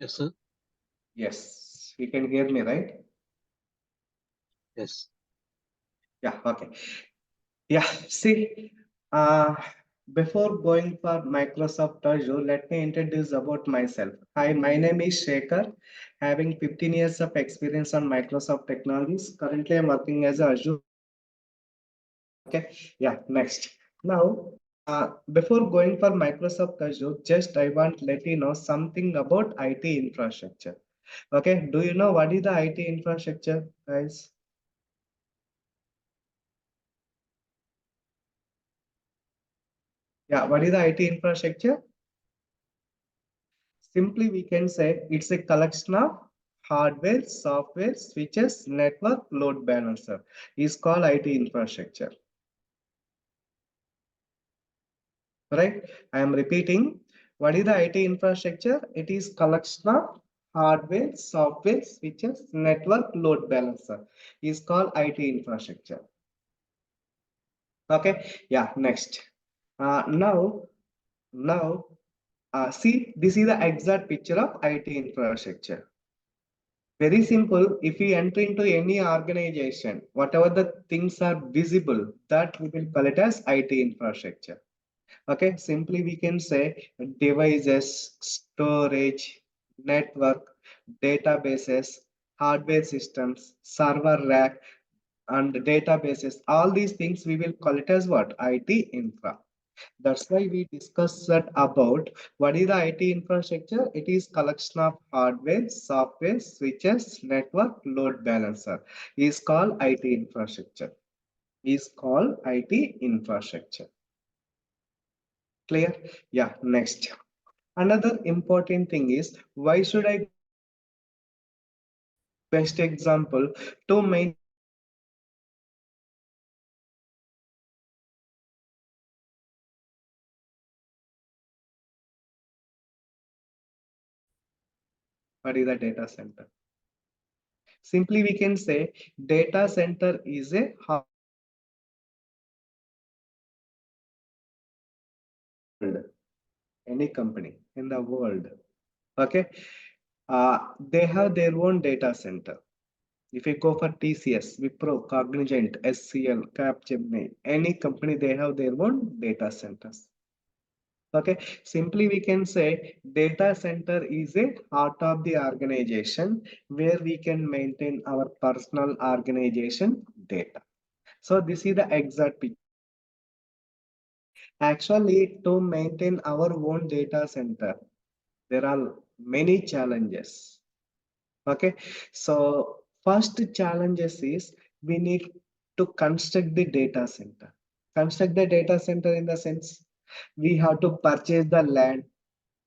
Yes, sir. Yes, you can hear me, right? Yes. Yeah, okay. Yeah, see, uh, before going for Microsoft Azure, let me introduce about myself. Hi, my name is Sekhar, having 15 years of experience on Microsoft technologies. Currently, I'm working as a Azure. Okay, yeah, next. Now, before going for Microsoft Azure, just I want to let you know something about IT infrastructure. Okay, do you know what is the IT infrastructure, guys? Yeah, what is the IT infrastructure? Simply, we can say it's a collection of hardware, software, switches, network, load balancer is called IT infrastructure. Right? I am repeating. What is the IT infrastructure? It is collection of hardware, software, switches, network, load balancer is called IT infrastructure. Okay. Yeah. Next. Now, see, this is the exact picture of IT infrastructure. Very simple. If we enter into any organization, whatever the things are visible, that we will call it as IT infrastructure. Okay, simply we can say devices, storage, network, databases, hardware systems, server rack, and databases. All these things we will call it as what? IT infra. That's why we discussed that about what is the IT infrastructure. It is collection of hardware, software, switches, network, load balancer. Is called IT infrastructure. Is called IT infrastructure. Clear? Yeah. Next. Another important thing is why should I best example to maintain what is the data center? Simply we can say data center is a world, any company in the world. Okay, they have their own data center. If you go for TCS, Wipro, Cognizant, SCL, Capgemini, any company, they have their own data centers. Okay, simply we can say data center is a heart of the organization where we can maintain our personal organization data. So this is the exact picture. Actually, to maintain our own data center, there are many challenges. Okay, so first challenges is we need to construct the data center. Construct the data center in the sense we have to purchase the land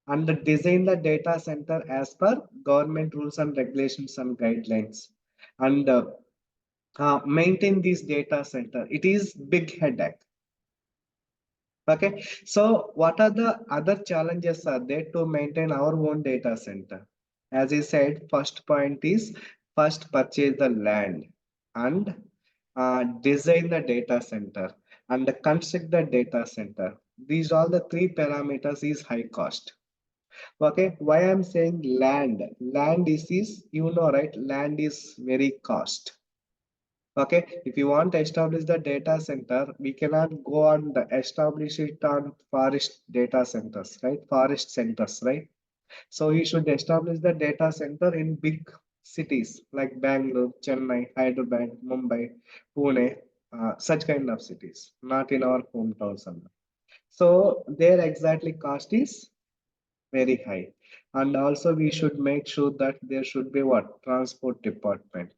and design the data center as per government rules and regulations and guidelines and maintain this data center. It is big headache. Okay, so what are the other challenges are there to maintain our own data center? As I said, first point is first purchase the land and design the data center and construct the data center. These all the three parameters is high cost. Okay, why I'm saying land? Land is you know right? Land is very cost. Okay, if you want to establish the data center, we cannot go and establish it on forest data centers, right? Forest centers, right? So you should establish the data center in big cities like Bangalore, Chennai, Hyderabad, Mumbai, Pune, such kind of cities, not in our hometowns. So their exactly cost is very high. And also we should make sure that there should be what? Transport department.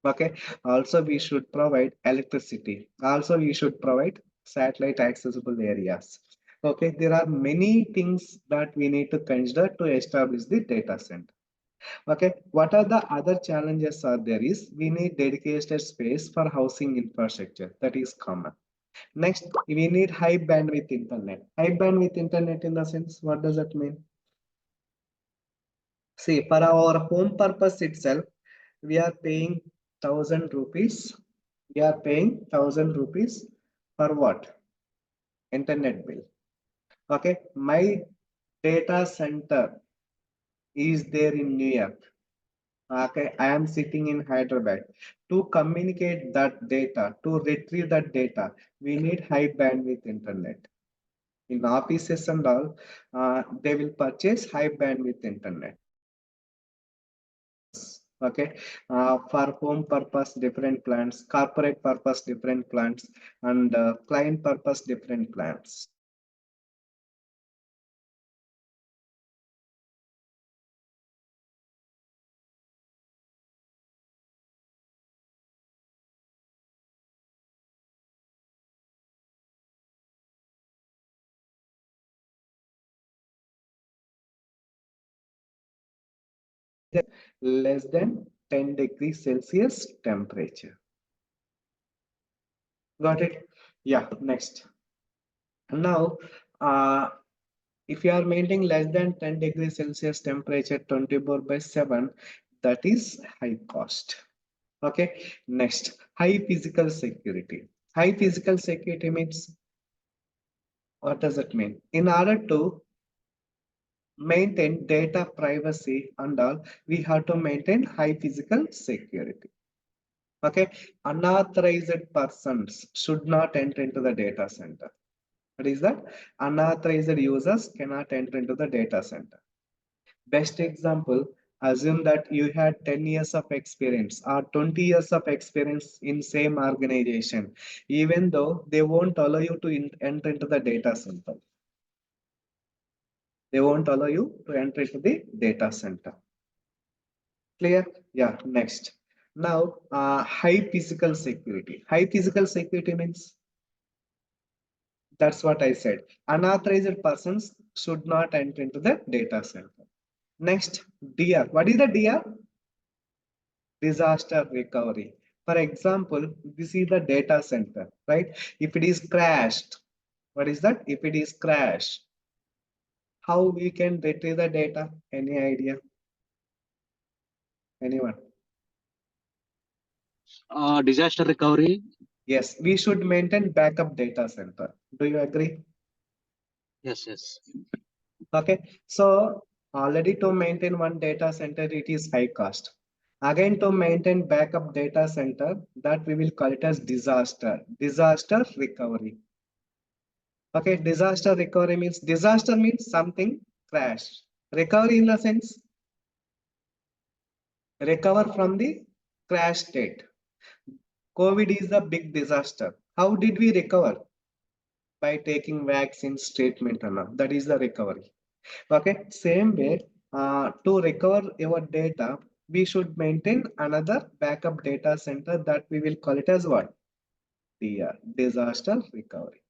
Okay. Also we should provide electricity. Also we should provide satellite accessible areas. Okay. There are many things that we need to consider to establish the data center. Okay. What are the other challenges are there is we need dedicated space for housing infrastructure. That is common. Next, we need high bandwidth internet. High bandwidth internet in the sense, what does that mean? See, for our home purpose itself, we are paying 1,000 rupees. We are paying 1,000 rupees for what? Internet bill. Okay, my data center is there in New York. Okay, I am sitting in Hyderabad. To communicate that data, to retrieve that data, we need high bandwidth internet. In offices and all, they will purchase high bandwidth internet. Okay, for home purpose, different plans, corporate purpose, different plans, and client purpose, different plans. Less than 10 degrees Celsius temperature. Got it? Yeah, next. Now, if you are maintaining less than 10 degrees Celsius temperature 24 by 7, that is high cost. Okay, next, high physical security. High physical security means, what does it mean? In order to maintain data privacy and all, we have to maintain high physical security. Okay, unauthorized persons should not enter into the data center. What is that? Unauthorized users cannot enter into the data center. Best example, assume that you had 10 years of experience or 20 years of experience in same organization, even though they won't allow you to enter into the data center. They won't allow you to enter into the data center. Clear? Yeah, next. Now, high physical security. High physical security means, that's what I said. Unauthorized persons should not enter into the data center. Next, DR. What is the DR? Disaster recovery. For example, this is the data center, right? If it is crashed, what is that? If it is crashed, how we can retrieve the data? Any idea? Anyone? Disaster recovery. Yes, we should maintain backup data center. Do you agree? Yes, yes. Okay, so already to maintain one data center, it is high cost. Again, to maintain backup data center, that we will call it as disaster recovery. Okay, disaster means something crashed. Recovery in the sense recover from the crash state. COVID is a big disaster. How did we recover? By taking vaccines, treatment, and all. That is the recovery. Okay, same way, to recover your data, we should maintain another backup data center that we will call it as what? Disaster recovery.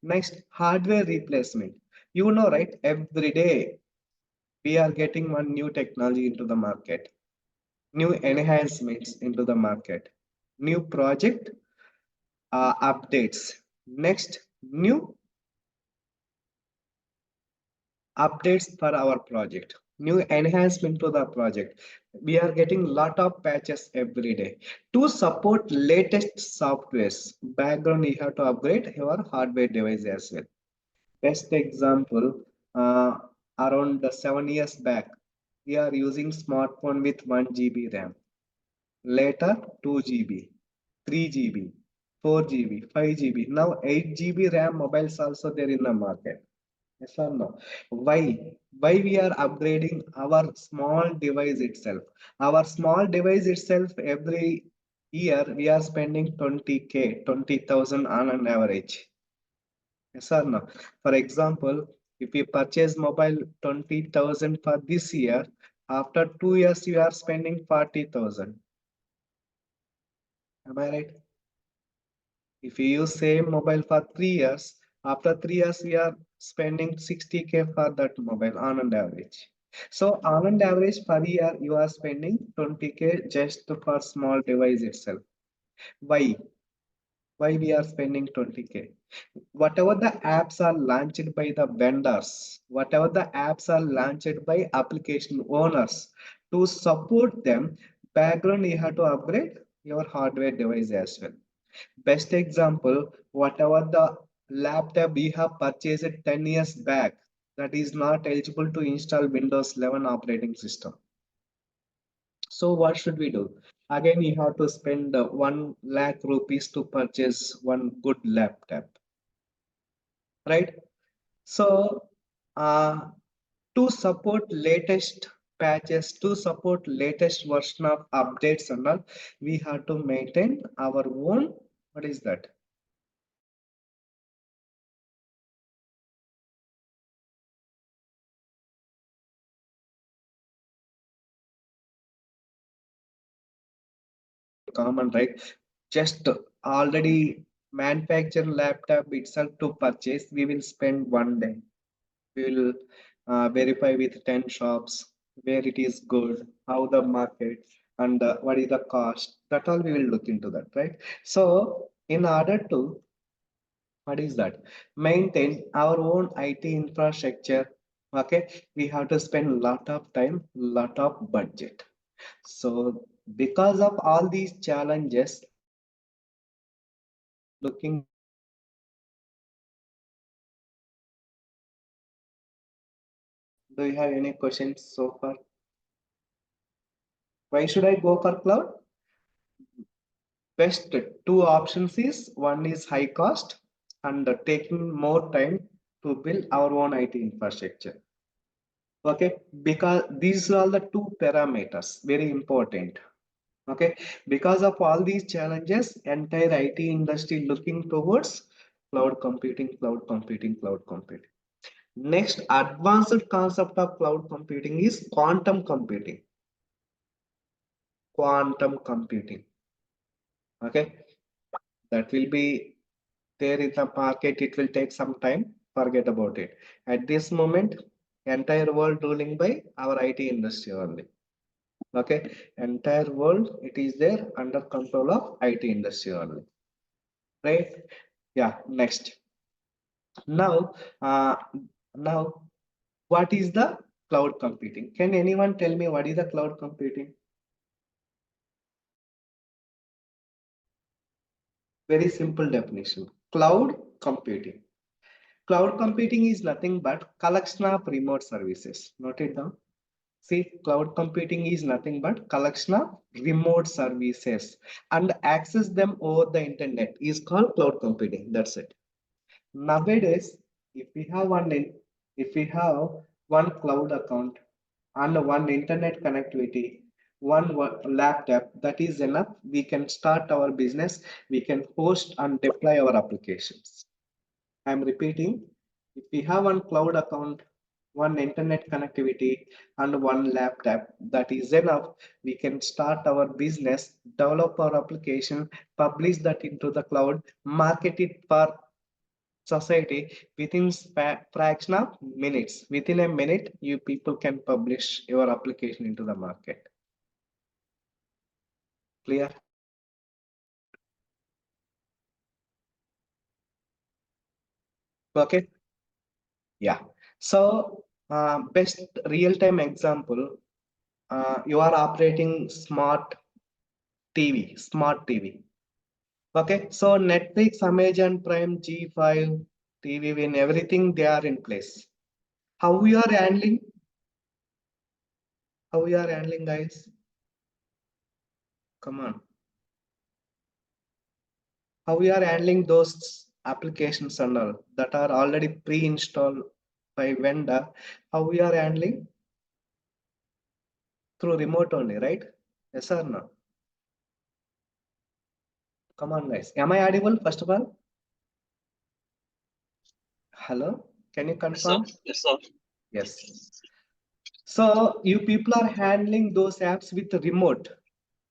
Next, hardware replacement. You know, right? Every day we are getting one new technology into the market, new enhancements into the market, new project updates. Next, new updates for our project, new enhancement to the project. We are getting lot of patches every day. To support latest softwares, background you have to upgrade your hardware device as well. Best example, around 7 years back, we are using smartphone with 1 GB RAM. Later, 2 GB, 3 GB, 4 GB, 5 GB. Now 8 GB RAM mobiles also there in the market. Yes or no? Why? Why we are upgrading our small device itself? Our small device itself every year we are spending 20K, 20,000 on an average. Yes or no? For example, if you purchase mobile 20,000 for this year, after 2 years you are spending 40,000. Am I right? If you use same mobile for 3 years, after 3 years we are spending 60K for that mobile on an average. So on an average per year you are spending 20K just for small device itself. Why? Why we are spending 20K? Whatever the apps are launched by the vendors, whatever the apps are launched by application owners, to support them, background you have to upgrade your hardware device as well. Best example, whatever the laptop we have purchased 10 years back, that is not eligible to install Windows 11 operating system. So what should we do? Again, you have to spend 1 lakh rupees to purchase one good laptop, right? So to support latest patches, to support latest version of updates and all, we have to maintain our own, what is that? Common, right? Just already manufactured laptop itself to purchase, we will spend 1 day. We will verify with 10 shops where it is good, how the market, and what is the cost. That all we will look into that, right? So in order to, what is that, maintain our own IT infrastructure, okay, we have to spend a lot of time, lot of budget. So because of all these challenges, looking, do you have any questions so far? Why should I go for cloud? Best two options is, one is high cost and taking more time to build our own IT infrastructure. Okay, because these are all the two parameters, very important. Okay, because of all these challenges, entire IT industry looking towards cloud computing, cloud computing, cloud computing. Next advanced concept of cloud computing is quantum computing. Quantum computing. Okay, that will be there in the market. It will take some time. Forget about it. At this moment, entire world ruling by our IT industry only. Okay, entire world it is there under control of IT industry only. Right? Yeah. Next. Now, now, what is the cloud computing? Can anyone tell me what is the cloud computing? Very simple definition. Cloud computing. Cloud computing is nothing but collection of remote services. Note it down. See, cloud computing is nothing but collection of remote services and access them over the internet is called cloud computing. That's it. Nowadays, if we have if we have one cloud account and one internet connectivity, one laptop, that is enough. We can start our business. We can host and deploy our applications. I'm repeating, if we have one cloud account, one internet connectivity, and one laptop, that is enough. We can start our business, develop our application, publish that into the cloud, market it for society within fraction of minutes. Within a minute, you people can publish your application into the market. Clear? Okay. Yeah. So, best real-time example, you are operating smart TV, smart TV. Okay, so Netflix, Amazon Prime, G5, TV Win, everything they are in place. How we are handling? How we are handling, guys? Come on. How we are handling those applications and all that are already pre-installed by vendor? How we are handling? Through remote only, right? Yes or no? Come on, guys. Am I audible, first of all? Hello? Can you Yes, sir. confirm? Yes, sir. Yes. So you people are handling those apps with remote.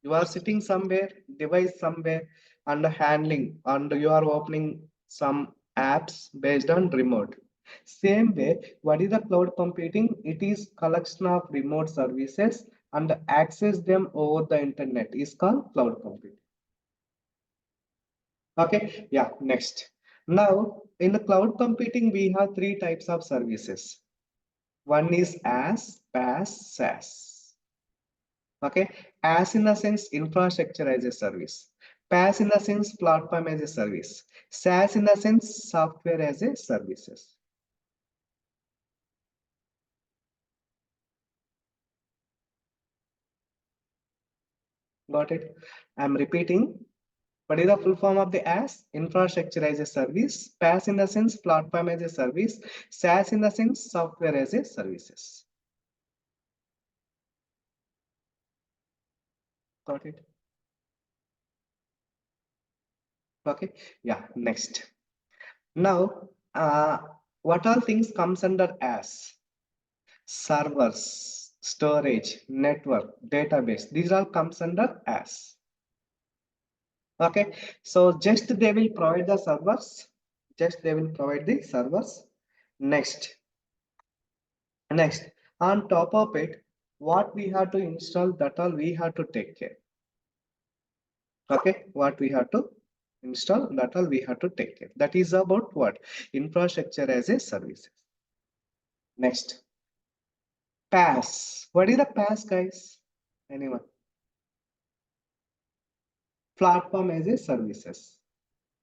You are sitting somewhere, device somewhere, and handling, and you are opening some apps based on remote. Same way, what is the cloud computing? It is collection of remote services and access them over the internet is called cloud computing. Okay, yeah, next. Now, in the cloud computing, we have three types of services. One is as, PaaS, SaaS. Okay, as in the sense infrastructure as a service. PaaS in the sense platform as a service. SaaS in the sense software as a services. Got it? I'm repeating. What is the full form of the AS? Infrastructure as a service. PaaS in the sense platform as a service. SaaS in the sense software as a services. Got it? Okay. Yeah. Next. Now, what all things comes under AS? Servers, storage, network, database. These all comes under AS. Okay. So just they will provide the servers. Just they will provide the servers. Next. Next, on top of it, what we have to install, that all we have to take care. Okay, what we have to install, that all we have to take care. That is about what? Infrastructure as a service. Next, PaaS. What is the PaaS, guys? Anyone? Platform as a services.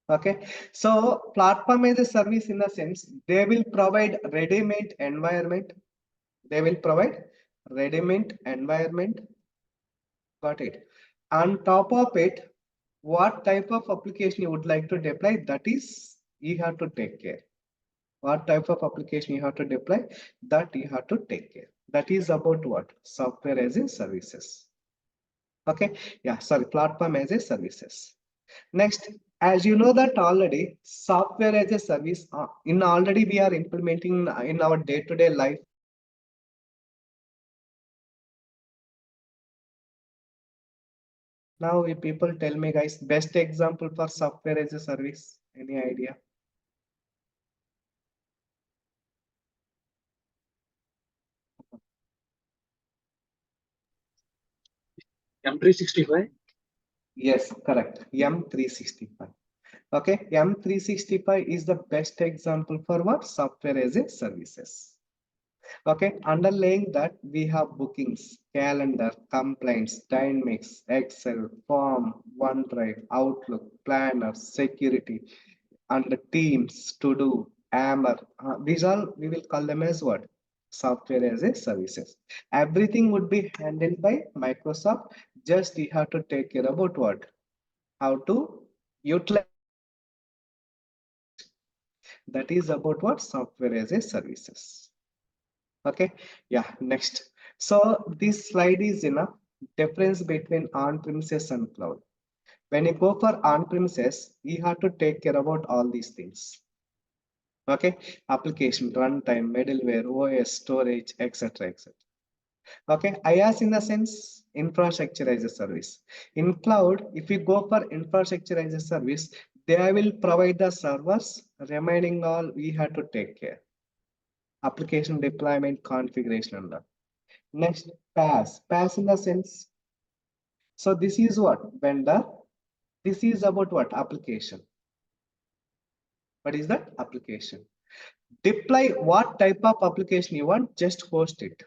Okay, so platform as a service in the sense they will provide ready-made environment. They will provide ready-made environment. Got it. On top of it, what type of application you would like to deploy, that is you have to take care. What type of application you have to deploy, that you have to take care. That is about what? Software as a services. Okay. Yeah, sorry, platform as a services. Next, as you know that already, software as a service, in already we are implementing in our day-to-day life. Now, if people tell me, guys, best example for software as a service, any idea? M365. Yes, correct. M365. Okay, M365 is the best example for what? Software as a services. Okay, underlying that we have bookings, calendar, complaints, dynamics, Excel, form, OneDrive, Outlook, planner, security, and the teams, to do, Amber. These all we will call them as what? Software as a services. Everything would be handled by Microsoft. Just you have to take care about what? How to utilize. That is about what? Software as a services. Okay. Yeah. Next. So this slide is enough. Difference between on-premises and cloud. When you go for on-premises, you have to take care about all these things. Okay. Application, runtime, middleware, OS, storage, etc. etc. Okay. IaaS in the sense infrastructure as a service. In cloud, if you go for infrastructure as a service, they will provide the servers. Remaining all we have to take care. Application deployment, configuration, and that. Next, PaaS. PaaS in the sense. So this is what? Vendor. This is about what? Application. What is that? Application. Deploy what type of application you want, just host it.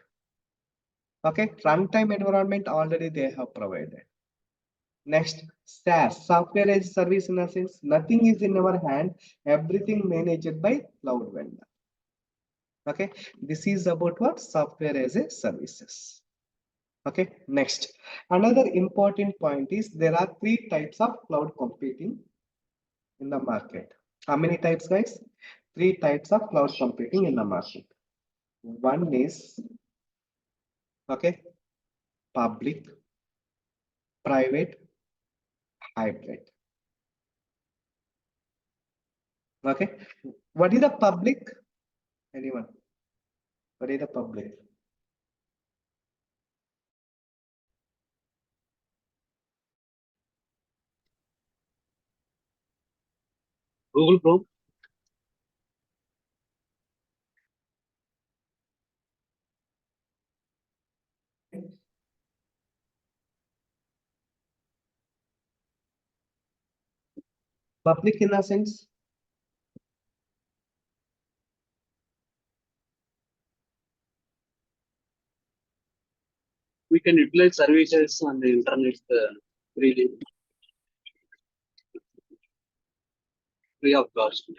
Okay, runtime environment already they have provided. Next, SaaS, software as a service in a sense, nothing is in our hand, everything managed by cloud vendor. Okay, this is about what? Software as a services. Okay, next. Another important point is there are 3 types of cloud computing in the market. How many types, guys? 3 types of cloud computing in the market. One is, okay, public, private, hybrid. Okay, what is the public? Anyone? What is the public? Google Chrome. Public in a sense. We can utilize services on the internet freely, free of cost.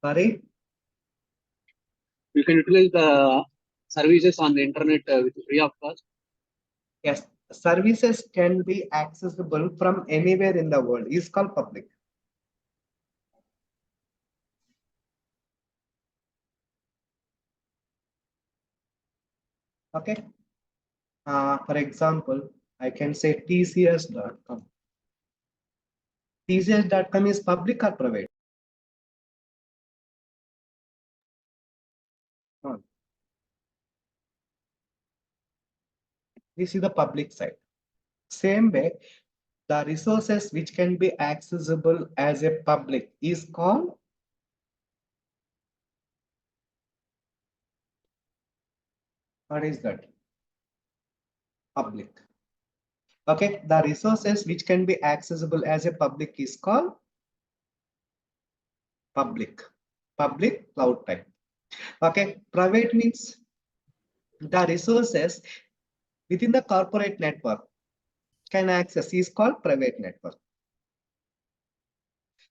Sorry. We can utilize the services on the internet with free of cost. Yes, services can be accessible from anywhere in the world is called public. Okay. For example, I can say TCS.com. TCS.com is public or private? No. This is the public side. Same way, the resources which can be accessible as a public is called what is that? Public. Okay, the resources which can be accessible as a public is called public. Public cloud type. Okay, private means the resources within the corporate network can access is called private network.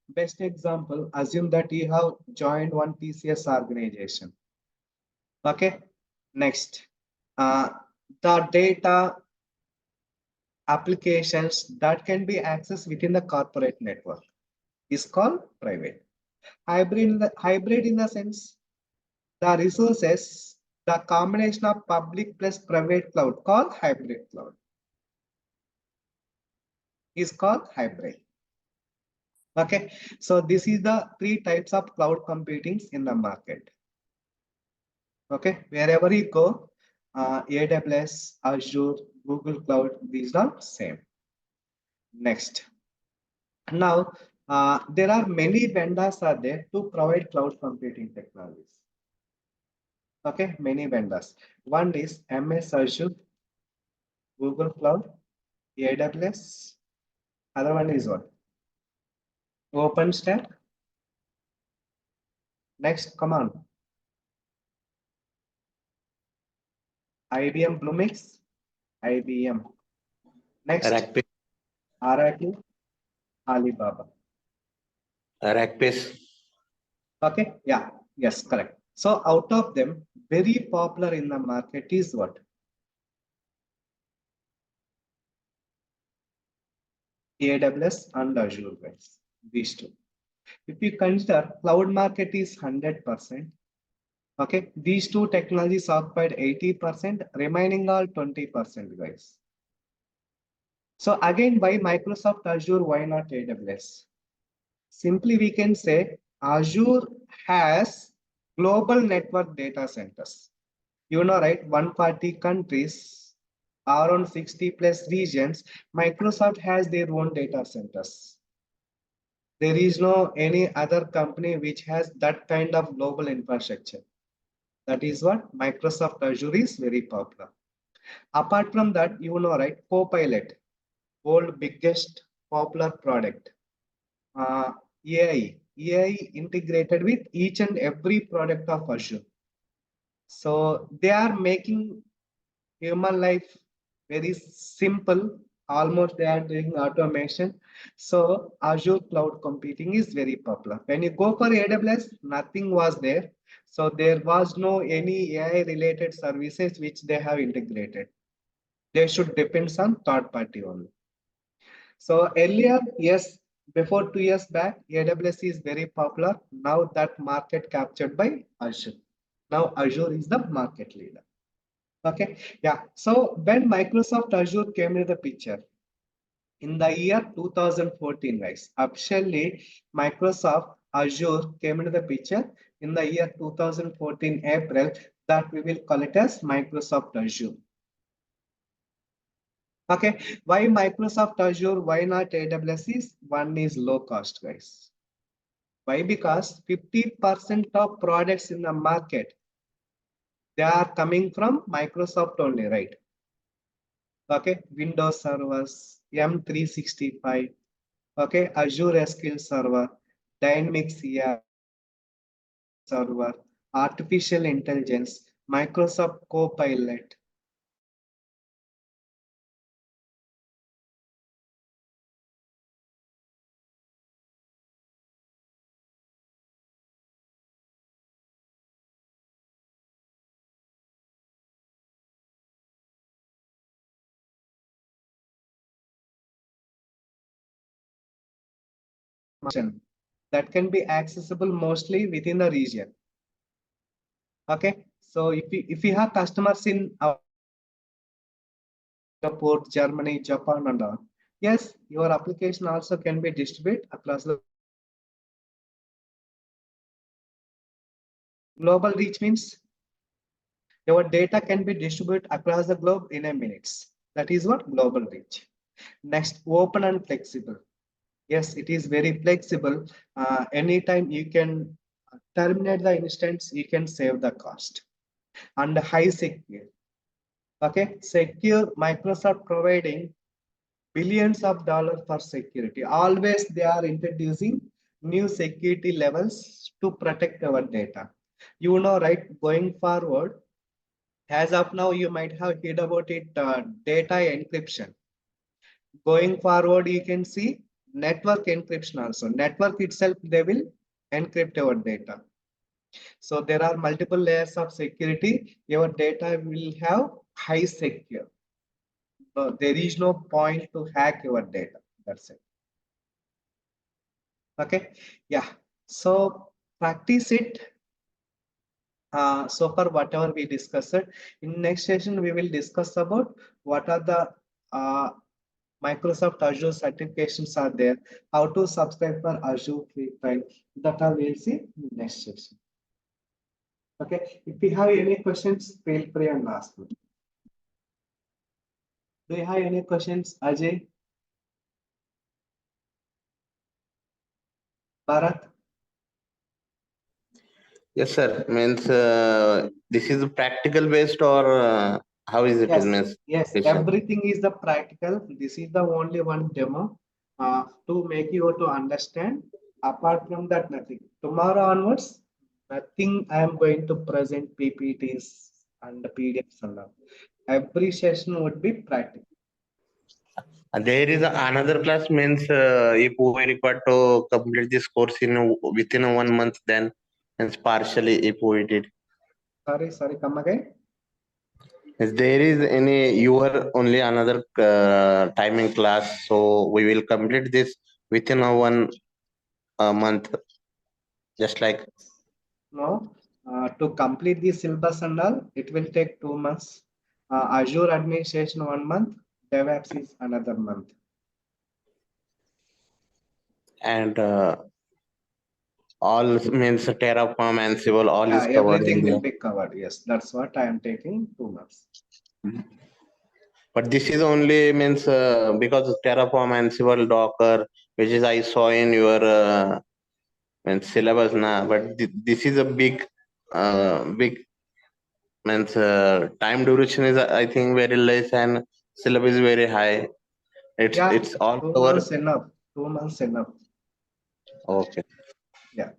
Best example, assume that you have joined one TCS organization. Okay, next, the data applications that can be accessed within the corporate network is called private. Hybrid in the sense, the resources, the combination of public plus private cloud called hybrid cloud is called hybrid. Okay, so this is the three types of cloud computing in the market. Okay, wherever you go, AWS, Azure, Google Cloud, these are same. Next, now there are many vendors are there to provide cloud computing technologies. Okay, many vendors. One is MS Azure, Google Cloud, AWS. Other one is what? OpenStack. Next, come on. IBM Bluemix, IBM. Next, Oracle, Alibaba. Rackpace. Okay, yeah, yes, correct. So out of them, very popular in the market is what? AWS and Azure, guys. These two. If you consider cloud market is 100%, okay, these two technologies occupied 80%, remaining all 20%, guys. So again, why Microsoft Azure, why not AWS? Simply we can say Azure has global network data centers. You know, right? 140 countries, around 60 plus regions. Microsoft has their own data centers. There is no any other company which has that kind of global infrastructure. That is what Microsoft Azure is very popular. Apart from that, you know, right? Copilot, world biggest popular product. AI integrated with each and every product of Azure. So they are making human life very simple. Almost they are doing automation. So Azure cloud computing is very popular. When you go for AWS, nothing was there. So there was no any AI related services which they have integrated. They should depend on third party only. So earlier, yes, before 2 years back, AWS is very popular. Now that market captured by Azure. Now Azure is the market leader. Okay, yeah. So when Microsoft Azure came into the picture in the year 2014, guys, officially Microsoft Azure came into the picture in the year 2014 April, that we will call it as Microsoft Azure. Okay, why Microsoft Azure? Why not AWS? Is one is low cost, guys. Why? Because 50% of products in the market they are coming from Microsoft only, right? Okay, Windows servers, M365, okay, Azure SQL Server, Dynamics CR Server, Artificial Intelligence, Microsoft Copilot. that can be accessible mostly within the region. Okay, so if you have customers in Singapore, Germany, Japan, and all, yes, your application also can be distributed across the global reach. Means your data can be distributed across the globe in a minutes. That is what global reach. Next, open and flexible. Yes, it is very flexible. Anytime you can terminate the instance, you can save the cost. And high secure. Okay, secure. Microsoft providing billions of dollars for security. Always they are introducing new security levels to protect our data. You know, right? Going forward, as of now, you might have heard about it, data encryption. Going forward, you can see network encryption also. Network itself, they will encrypt our data. So there are multiple layers of security. Your data will have high secure. So there is no point to hack your data. That's it. Okay. Yeah. So practice it. So far, whatever we discussed, in next session, we will discuss about what are the Microsoft Azure certifications are there, how to subscribe for Azure free trial. That all we'll see in next session. Okay, if you have any questions, feel free and ask me. Do you have any questions, Ajay? Bharat? Yes, sir. Means this is practical based or how is it? Yes, Means yes, question. everything is the practical. This is the only one demo to make you to understand. Apart from that, nothing. Tomorrow onwards, nothing. I am going to present PPTs and the PDFs and all. Every session would be practical. There is another class means if we require to complete this course in within 1 month, then means partially if we did. Sorry, come again. If there is any your only another timing class, so we will complete this within a 1 month, just like. No, to complete the syllabus and all, it will take 2 months. Azure administration 1 month, DevOps is another month. And all means Terraform, Ansible, all is covered Everything in will there. be covered. Yes, that's what I am taking 2 months. But this is only means because Terraform, Ansible, Docker, which is I saw in your means syllabus now. But this is a big means time duration is I think very less and syllabus is very high. It's all 2 covered. months enough. 2 months enough. Okay. Yeah.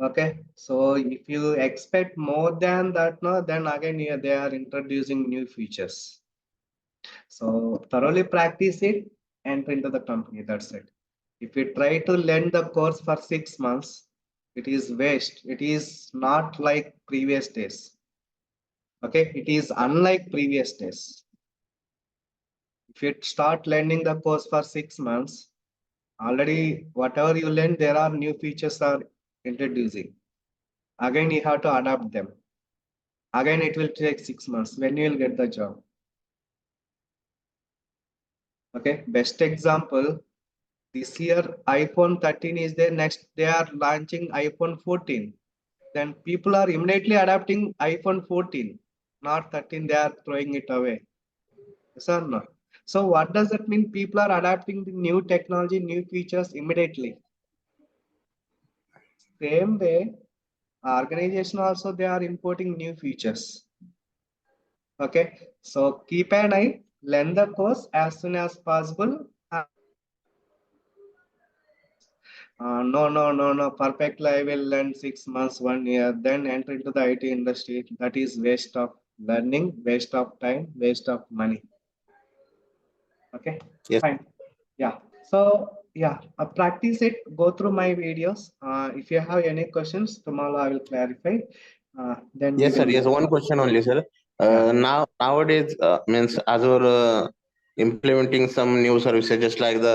Okay. So if you expect more than that, no, then again here they are introducing new features. So thoroughly practice it, enter into the company. That's it. If you try to learn the course for 6 months, it is waste. It is not like previous days. Okay, it is unlike previous days. If you start learning the course for 6 months, already whatever you learn, there are new features are introducing. Again, you have to adapt them. Again, it will take 6 months. When you will get the job. Okay, best example. This year iPhone 13 is there. Next, they are launching iPhone 14. Then people are immediately adapting iPhone 14, not 13. They are throwing it away. Yes or no? So what does that mean? People are adapting the new technology, new features immediately. Same way, organization also they are importing new features. Okay, so keep an eye, learn the course as soon as possible. No. Perfectly, I will learn 6 months, 1 year, then enter into the IT industry. That is waste of learning, waste of time, waste of money. Okay, Yes. fine. Yeah. So yeah, practice it. Go through my videos. If you have any questions, tomorrow I will clarify. Then Yes, we sir. will. Yes, one question only, sir. Nowadays means Azure implementing some new services just like the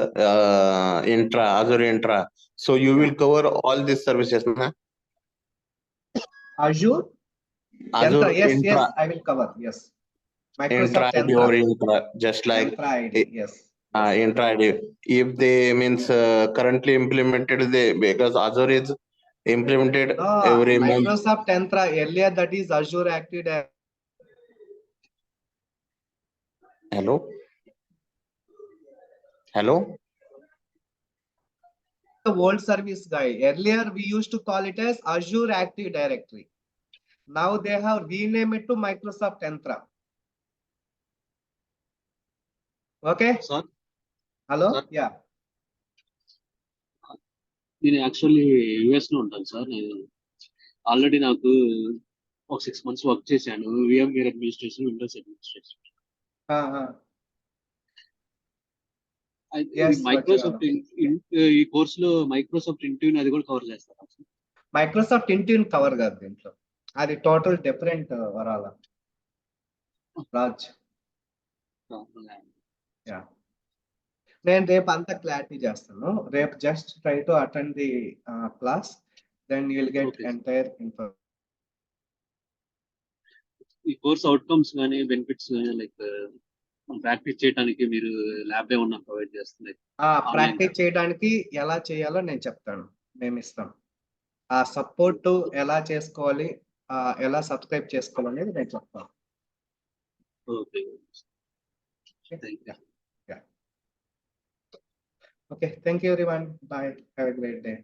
Azure Intra. So you will cover all these services, na? Azure Azure Yes, Intra, I will cover. Yes, Intra Microsoft ID or Intra, just like Entra ID. Yes. Intra ID. If they means currently implemented, they because Azure is implemented every month. Microsoft Entra earlier, that is Azure Active Directory. Hello. The old service guy. Earlier, we used to call it as Azure Active Directory. Now they have renamed it to Microsoft Entra. Okay. Sir Hello. Sir. Yeah. నేను actually US లో ఉంటాను sir. నేను already నాకు ఒక 6 months work చేశాను VMware administration, Windows administration. Microsoft ఈ course లో Microsoft Intune అది కూడా కవర్ చేస్తారా? మైక్రోసాఫ్ట్ ఇంట్యూన్ కవర్ కాదు దీంట్లో, అది టోటల్ డిఫరెంట్ వరాల రాజ్. నేను రేపు అంతా క్లారిటీ చేస్తాను. రేపు just try to attend the class, then you will get entire information. ఈ కోర్స్ అవుట్కమ్స్ కానీ బెనిఫిట్స్ కానీ లైక్ ప్రాక్టీస్ చేయడానికి మీరు ల్యాబ్ ఏమన్నా ప్రొవైడ్ చేస్తుంది? ప్రాక్టీస్ చేయడానికి ఎలా చేయాలో నేను చెప్తాను, మేము ఇస్తాం. ఆ సపోర్ట్ ఎలా చేసుకోవాలి, ఎలా సబ్స్క్రైబ్ చేసుకోవాలి అనేది నేను చెప్తాను. Okay. Okay, thank you everyone. Bye. Have a great day.